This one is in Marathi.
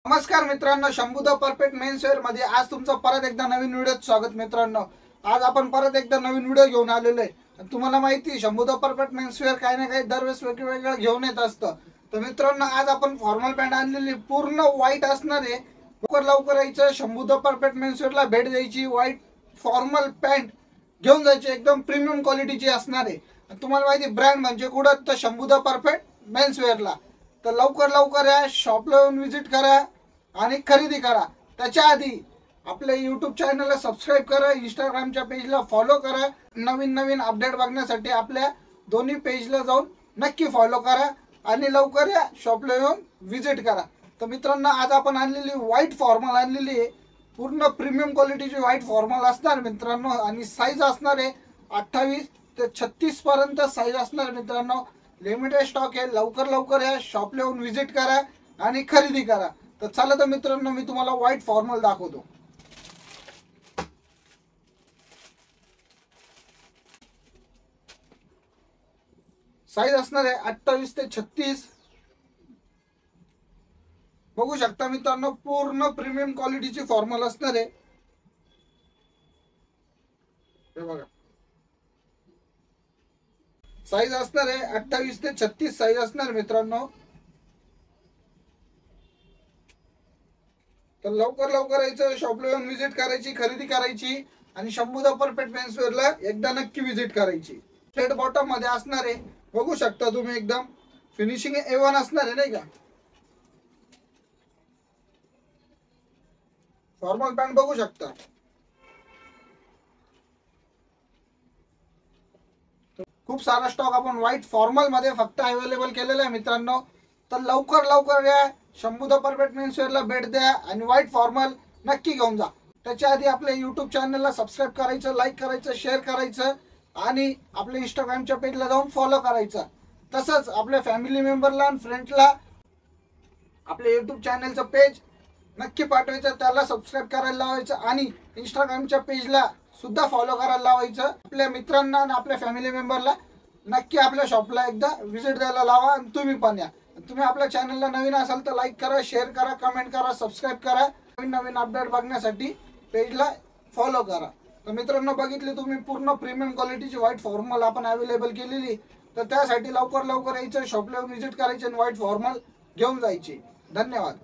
नमस्कार मित्रांनो, शंभू द परफेक्ट मेन्सवेअर मध्ये आज तुमचं परत एकदा नवीन व्हिडिओत स्वागत। मित्रांनो, आज आपण परत एकदा नवीन व्हिडिओ घेऊन आलेलो आहे। तुम्हाला माहिती आहे शंभू द परफेक्ट मेन्सवेअर काही ना काही दरवेळेस वेगवेगळं घेऊन येत असतं। तर मित्रांनो, आज आपण फॉर्मल पॅन्ट आणलेली पूर्ण व्हाईट असणार आहे। लवकर यायचं, शंभू द परफेक्ट मेन्सवेअरला भेट द्यायची। व्हाईट फॉर्मल पॅन्ट घेऊन जायची, एकदम प्रीमियम क्वालिटीची असणार आहे। तुम्हाला माहिती ब्रँड म्हणजे कुठं, तर शंभू द परफेक्ट मेन्सवेअरला। तर लवकर या, शॉपला येऊन विजिट करा आणि खरेदी करा। त्याच्या आधी आपल्या यूट्यूब चॅनलला सबस्क्राईब करा, इंस्टाग्रामच्या पेजला फॉलो करा। नवीन अपडेट बघण्यासाठी आपल्या दोन्ही पेजला जाऊन नक्की फॉलो करा आणि लवकर या, शॉपला येऊन विजिट करा। तर मित्रांनो, आज आपण आणलेली व्हाईट फॉर्मल आणलेली आहे, पूर्ण प्रीमियम क्वालिटीची व्हाईट फॉर्मल असणार मित्रांनो। आणि साईज असणार आहे 28 ते 36 पर्यंत साईज असणार मित्रांनो। लिमिटेड स्टॉक आहे, लवकर या, शॉपला येऊन विजिट करा आणि खरेदी करा। तर चला तर मित्रांनो, मी तुम्हाला व्हाईट फॉर्मल दाखवतो। साईज असणार आहे 28 ते 36। बघू शकता मित्रांनो, पूर्ण प्रीमियम क्वालिटीची फॉर्मल असणार आहे। हे बघा, साईज असणार आहे 28 ते 36 साईज असणार मित्रांनो। तर लवकर यायचं, शॉपला येऊन विजिट करायची, खरेदी करायची आणि शंभू द परफेक्ट मेन्सवेअरला एकदा नक्की विजिट करायची। स्ट्रेट बॉटम मध्ये असणार आहे, बघू शकता तुम्ही, एकदम फिनिशिंग A1 असणार आहे नाही का। फॉर्मल पॅन्ट बघू शकता। खूप सारा स्टॉक आपण व्हाईट फॉर्मल मध्ये फक्त अवेलेबल केलेला आहे मित्रांनो। तर लवकर या, शंभू द परफेक्ट मेन्सवेअरला भेट द्या आणि व्हाईट फॉर्मल नक्की घेऊन जा। त्याच्या आधी आपल्या यूट्यूब चॅनलला सबस्क्राईब करायचं, लाईक करायचं, शेअर करायचं आणि आपल्या इंस्टाग्रामच्या पेजला जाऊन फॉलो करायचं। तसंच आपल्या फॅमिली मेंबरला आणि फ्रेंड्सला आपल्या यूट्यूब चॅनलचं पेज नक्की पाठवायचं, त्याला सबस्क्राईब करायला लावायचं आणि इंस्टाग्रामच्या पेजला सुद्धा फॉलो करायला लावायचं। आपल्या मित्रांना आणि आपल्या फॅमिली मेंबरला नक्की आपल्या शॉपला एकदा विजिट द्यायला लावा आणि तुम्ही पण या। तुम्ही आपल्या चॅनलला नवीन असाल तर लाईक करा, शेअर करा, कमेंट करा, सबस्क्राईब करा। नवीन अपडेट बघण्यासाठी पेजला फॉलो करा। तर मित्रांनो, बघितले तुम्ही पूर्ण प्रीमियम क्वालिटीची व्हाईट फॉर्मल आपण अवेलेबल केलेली। तर त्यासाठी लवकर यायचं, शॉपला विजिट करायचे आणि व्हाईट फॉर्मल घेऊन जायची। धन्यवाद।